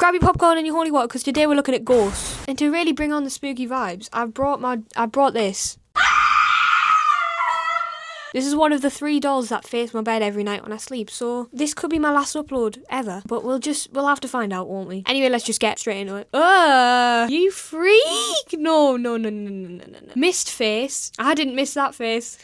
grab your popcorn and your holy water because today we're looking at ghosts. And to really bring on the spooky vibes, I brought this. This is one of the 3 dolls that face my bed every night when I sleep, so this could be my last upload ever, but we'll have to find out, won't we? Anyway, let's just get straight into it. You freak! No. Missed face. I didn't miss that face.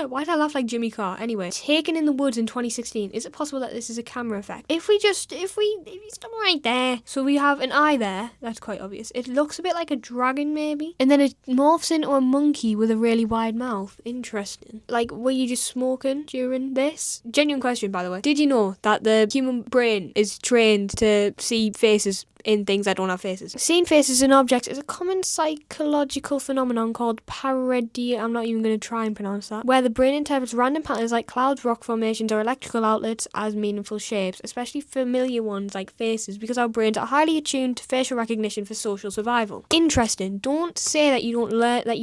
Why did I laugh like Jimmy Carr? Anyway, taken in the woods in 2016. Is it possible that this is a camera effect? If we stop right there. So we have an eye there. That's quite obvious. It looks a bit like a dragon maybe. And then it morphs into a monkey with a really wide mouth. Interesting. Like, were you just smoking during this? Genuine question, by the way. Did you know that the human brain is trained to see faces in things that don't have faces? Seeing faces in objects is a common psychological phenomenon called pareidolia. I'm not even going to try and pronounce that. Where the brain interprets random patterns like clouds, rock formations, or electrical outlets as meaningful shapes, especially familiar ones like faces, because our brains are highly attuned to facial recognition for social survival. Interesting. Don't say that you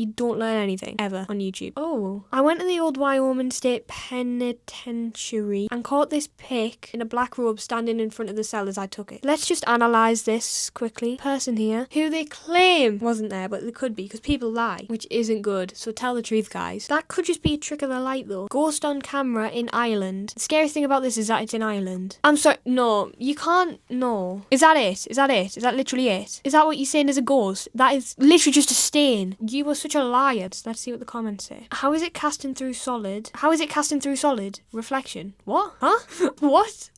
don't learn anything ever on YouTube. Oh, I went to the old Wyoming State Penitentiary and caught this pic in a black robe standing in front of the cell as I took it. Let's just analyze this quickly. Person here who they claim wasn't there, but they could be because people lie, which isn't good. So tell the truth, guys. That could just be a trick of the light though. Ghost on camera in Ireland. The scariest thing about this is that it's in Ireland. I'm sorry, no, you can't. No. Is that it? Is that literally it? Is that what you're saying is a ghost? That is literally just a stain. You were such a liar. Let's see what the comments say. How is it casting through solid? Reflection. What? Huh? What?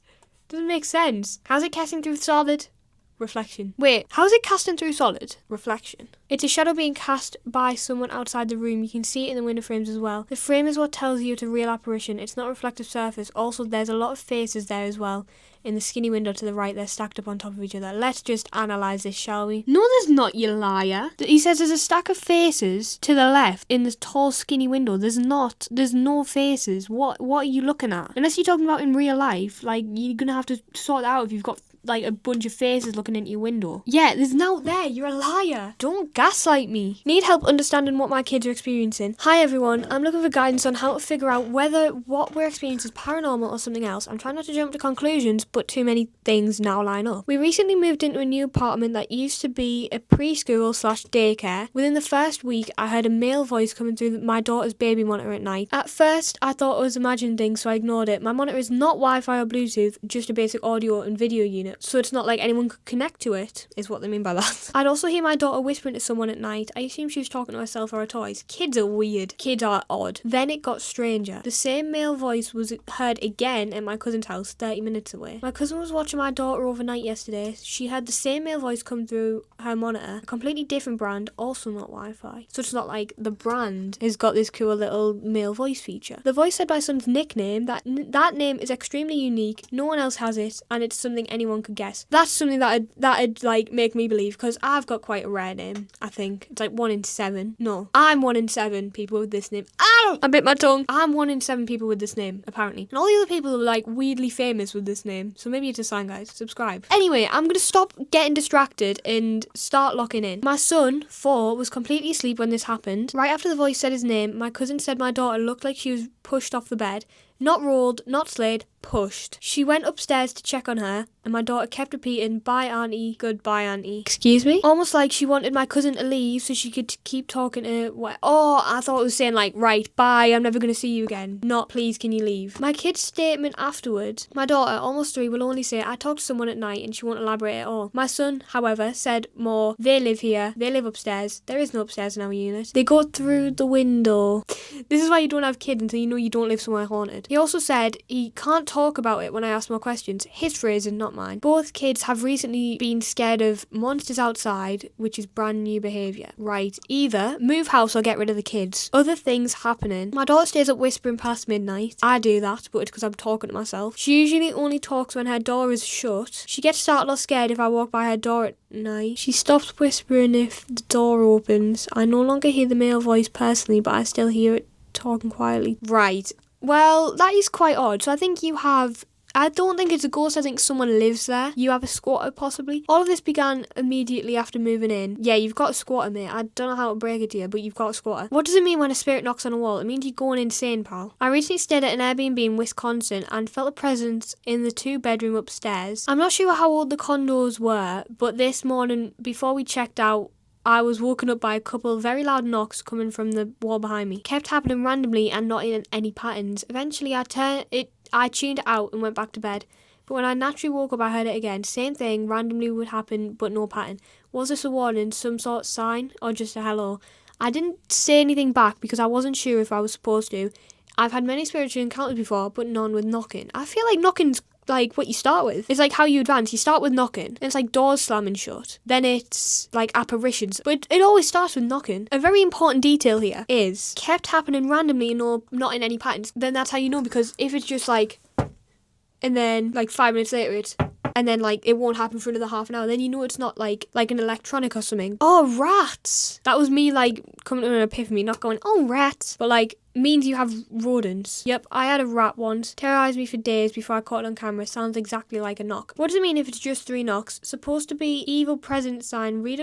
Doesn't make sense. How's it casting through solid? Reflection. Wait, how is it casting through solid? Reflection. It's a shadow being cast by someone outside the room. You can see it in the window frames as well. The frame is what tells you it's a real apparition. It's not a reflective surface. Also, there's a lot of faces there as well. In the skinny window to the right, they're stacked up on top of each other. Let's just analyse this, shall we? No, there's not, you liar. He says there's a stack of faces to the left in this tall, skinny window. There's no faces. What are you looking at? Unless you're talking about in real life, like, you're gonna have to sort it out if you've got like a bunch of faces looking into your window. Yeah, there's no there. You're a liar. Don't gaslight me. Need help understanding what my kids are experiencing? Hi everyone. I'm looking for guidance on how to figure out whether what we're experiencing is paranormal or something else. I'm trying not to jump to conclusions, but too many things now line up. We recently moved into a new apartment that used to be a preschool/daycare. Within the first week, I heard a male voice coming through my daughter's baby monitor at night. At first, I thought it was imagined things, so I ignored it. My monitor is not Wi-Fi or Bluetooth, just a basic audio and video unit. So it's not like anyone could connect to it, is what they mean by that. I'd also hear my daughter whispering to someone at night. I assume she was talking to herself or her toys. Kids are weird. Kids are odd. Then it got stranger. The same male voice was heard again at my cousin's house 30 minutes away. My cousin was watching my daughter overnight yesterday. She heard the same male voice come through her monitor. A completely different brand, also not Wi-Fi. So it's not like the brand has got this cool little male voice feature. The voice said my son's nickname. That name is extremely unique. No one else has it, and it's something anyone could guess. That's something that'd like make me believe, because I've got quite a rare name. I think it's like 1 in 7. No, I'm 1 in 7 people with this name. Ow! I bit my tongue. I'm 1 in 7 people with this name, apparently, and all the other people are like weirdly famous with this name. So maybe it's a sign, guys. Subscribe. Anyway, I'm gonna stop getting distracted and start locking in. My son, 4, was completely asleep when this happened. Right after the voice said his name, my cousin said my daughter looked like she was pushed off the bed. Not rolled, not slayed, pushed. She went upstairs to check on her, and my daughter kept repeating, "Bye, auntie, goodbye, auntie." Excuse me? Almost like she wanted my cousin to leave so she could keep talking to her. Oh, I thought it was saying like, right, bye, I'm never going to see you again. Not, please, can you leave? My kid's statement afterwards, my daughter, almost 3, will only say, "I talked to someone at night," and she won't elaborate at all. My son, however, said more, "They live here, they live upstairs. There is no upstairs in our unit. They go through the window." This is why you don't have kids until you know you don't live somewhere haunted. He also said he can't talk about it when I ask more questions. His phrasing, not mine. Both kids have recently been scared of monsters outside, which is brand new behaviour. Right, either move house or get rid of the kids. Other things happening. My daughter stays up whispering past midnight. I do that, but it's because I'm talking to myself. She usually only talks when her door is shut. She gets startled or scared if I walk by her door at night. She stops whispering if the door opens. I no longer hear the male voice personally, but I still hear it talking quietly. Right. Well, that is quite odd. So I think you have I don't think it's a ghost. I think someone lives there. You have a squatter, possibly. All of this began immediately after moving in. Yeah, you've got a squatter, mate. I don't know how to break it to you, but you've got a squatter. What does it mean when a spirit knocks on a wall? It means you're going insane, pal. I recently stayed at an Airbnb in Wisconsin and felt a presence in the 2-bedroom upstairs. I'm not sure how old the condos were, but this morning, before we checked out, I was woken up by a couple of very loud knocks coming from the wall behind me. It kept happening randomly and not in any patterns. Eventually, I tuned it out and went back to bed. But when I naturally woke up, I heard it again. Same thing, randomly would happen, but no pattern. Was this a warning, some sort of sign, or just a hello? I didn't say anything back because I wasn't sure if I was supposed to. I've had many spiritual encounters before, but none with knocking. I feel like knocking's like what you start with. It's like how you advance. You start with knocking, and it's like doors slamming shut. Then it's like apparitions. But it always starts with knocking. A very important detail here is kept happening randomly and not in any patterns. Then that's how you know, because if it's just like, and then like 5 minutes later and then like it won't happen for another half an hour, then you know it's not like an electronic or something. Oh, rats! That was me like coming to an epiphany, not going, oh, rats, but like means you have rodents. Yep, I had a rat once. Terrorized me for days before I caught it on camera. Sounds exactly like a knock. What does it mean if it's just 3 knocks? Supposed to be evil presence sign. Read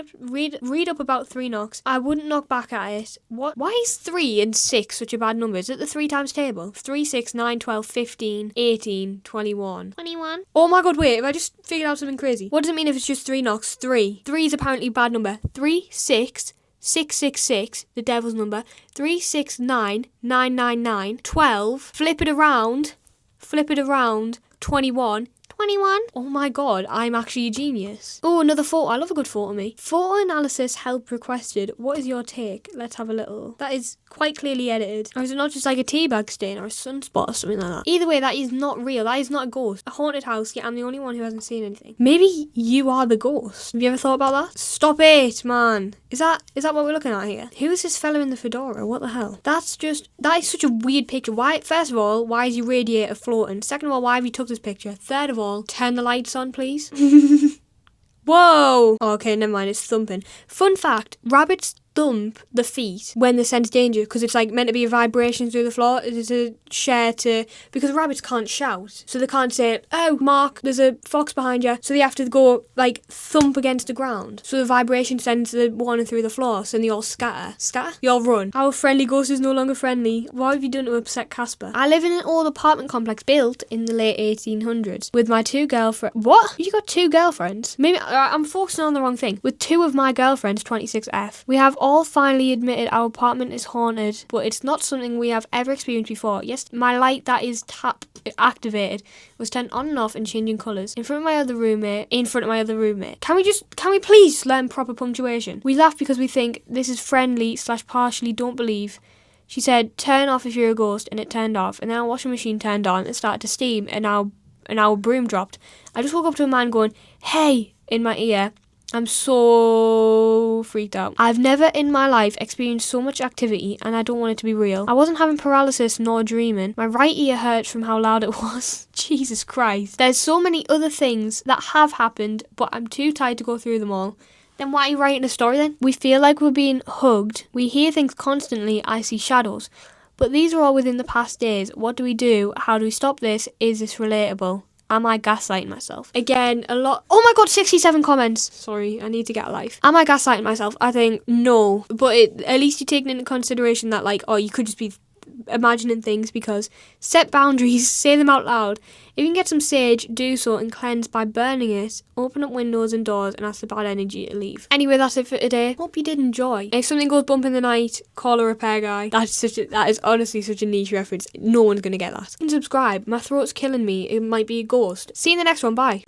up about 3 knocks. I wouldn't knock back at it. What? Why is 3 and 6 such a bad number? Is it the 3 times table? 3, 6, 9, 12, 15, 18, 21. 21? Oh my god, wait, have I just figured out something crazy? What does it mean if it's just 3 knocks? 3. 3 is apparently a bad number. 3, 6, 666, the devil's number, 369, 999, 12, flip it around, 21. 21? Oh my god, I'm actually a genius. Oh, another photo. I love a good photo of me. Photo analysis help requested. What is your take? Let's have a little. That is quite clearly edited. Or is it not just like a teabag stain or a sunspot or something like that? Either way, that is not real. That is not a ghost. A haunted house, yet I'm the only one who hasn't seen anything. Maybe you are the ghost. Have you ever thought about that? Stop it, man. Is that what we're looking at here? Who is this fella in the fedora? What the hell? That is such a weird picture. Why? First of all, why is your radiator floating? Second of all, why have you took this picture? Third of all, turn the lights on, please. Whoa! Okay, never mind, it's thumping. Fun fact, rabbits thump the feet when they sense danger because it's like meant to be a vibration through the floor. It is a share to, because rabbits can't shout, so they can't say, oh Mark, there's a fox behind you, so they have to go like thump against the ground, so the vibration sends the warning through the floor, so then they all scatter, they all run. Our friendly ghost is no longer friendly. What have you done to upset Casper? I live in an old apartment complex built in the late 1800s with my 2 girlfriends. What? You got 2 girlfriends? Maybe I'm focusing on the wrong thing. With 2 of my girlfriends, 26F. We have all finally admitted our apartment is haunted, but it's not something we have ever experienced before. Yes, my light that is tap activated was turned on and off and changing colours in front of my other roommate. Can we please learn proper punctuation? We laugh because we think this is friendly / partially don't believe. She said, turn off if you're a ghost, and it turned off, and then our washing machine turned on and started to steam, and our broom dropped. I just woke up to a man going, hey, in my ear. I'm so freaked out. I've never in my life experienced so much activity, and I don't want it to be real. I wasn't having paralysis nor dreaming. My right ear hurt from how loud it was. Jesus Christ. There's so many other things that have happened, but I'm too tired to go through them all. Then why are you writing a story then? We feel like we're being hugged. We hear things constantly. I see shadows. But these are all within the past days. What do we do? How do we stop this? Is this relatable? Am I gaslighting myself? Again, a lot. Oh my god, 67 comments. Sorry, I need to get a life. Am I gaslighting myself? I think no. But at least you're taking into consideration that, like, oh, you could just be imagining things, because set boundaries, say them out loud. If you can get some sage, do so and cleanse by burning it. Open up windows and doors and ask the bad energy to leave. Anyway, that's it for today. Hope you did enjoy. If something goes bump in the night, call a repair guy. That is honestly such a niche reference. No one's gonna get that. And subscribe. My throat's killing me. It might be a ghost. See you in the next one. Bye.